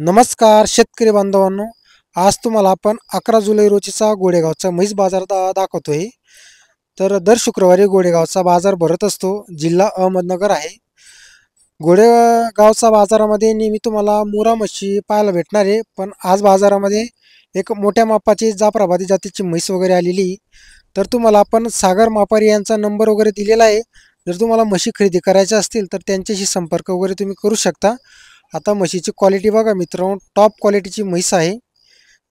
नमस्कार शेतकरी बांधवांनो. आज तुम्हाला आपण 11 जुलै रोजीचा गोडेगावचा म्हैस बाजार दाखवतोय. तर दर शुक्रवारी गोडेगावचा बाजार भरत असतो. जिल्हा अहमदनगर आहे. गोडेगावचा बाजारामध्ये नेहमी तुम्हाला मुरा म्हशी पाहायला भेटणार आहे, पण आज बाजारामध्ये एक मोठ्या मापाची जाफराबादी जातीची म्हैस वगैरे आलेली. तर तुम्हाला आपण सागर मापारी यांचा नंबर वगैरे दिलेला आहे. जर तुम्हाला म्हशी खरेदी करायच्या असतील तर त्यांच्याशी संपर्क वगैरे तुम्ही करू शकता. आता म्हशीची क्वालिटी बघा मित्रांनो, टॉप क्वालिटीची म्हैस आहे.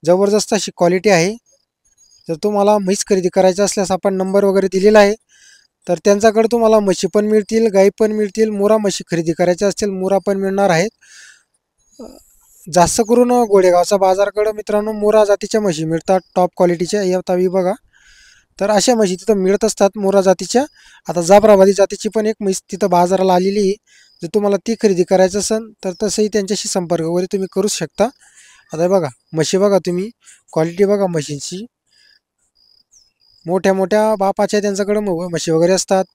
जबरदस्त अशी क्वालिटी आहे. जर तुम्हाला म्हैस खरेदी करायची असल्यास आपण नंबर वगैरे दिलेला आहे. तर त्यांच्याकडे तुम्हाला म्हशी पण मिळतील, गाई पण मिळतील. मुरा म्हशी खरेदी करायच्या असतील मुरा पण मिळणार आहेत. जास्त करून गोडेगावचा बाजारकडे मित्रांनो मुरा जातीच्या म्हशी मिळतात, टॉप क्वालिटीच्या. या तावी बघा. तर अशा म्हशी तिथं मिळत असतात मुरा जातीच्या. आता जाफराबादी जातीची पण एक म्हैस तिथं बाजाराला आलेली आहे. जर तुम्हाला ती खरेदी करायचं असेल तर तसंही त्यांच्याशी संपर्क वगैरे तुम्ही करू शकता. आता हे बघा म्हशी बघा तुम्ही, क्वालिटी बघा म्हशींची. मोठ्या मोठ्या बापाच्या त्यांच्याकडे म्हशी वगैरे असतात.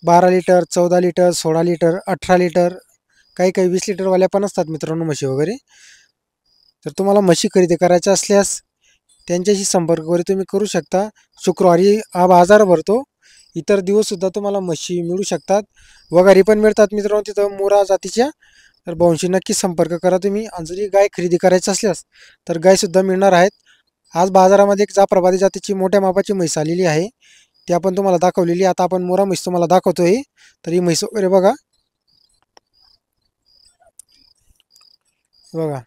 12 लिटर, 14 लिटर, 16 लिटर, 18 लिटर, काही काही 20 लिटरवाल्या पण असतात मित्रांनो म्हशी वगैरे. तर तुम्हाला म्हशी खरेदी करायच्या असल्यास त्यांच्याशी संपर्क वगैरे तुम्ही करू शकता. शुक्रवारी हा बाजार भरतो. इतर दिवससुद्धा तुम्हाला म्हशी मिळू शकतात. वगारी पण मिळतात मित्रांनो तिथं मुरा जातीच्या. तर भाऊंशी नक्की संपर्क करा तुम्ही. आणि जरी गाय खरेदी करायची असल्यास तर गायसुद्धा मिळणार आहेत. आज बाजारामध्ये एक जाफराबादी जातीची मोठ्या मापाची म्हैस आलेली आहे. ती आपण तुम्हाला दाखवलेली. आता आपण मुरा म्हैस तुम्हाला दाखवतोय. तर ही म्हैस वगैरे बघा. बघा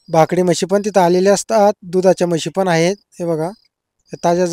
भाकडी म्हशी पण तिथं आलेल्या असतात. दुधाच्या म्हशी पण आहेत. हे बघा ताज्या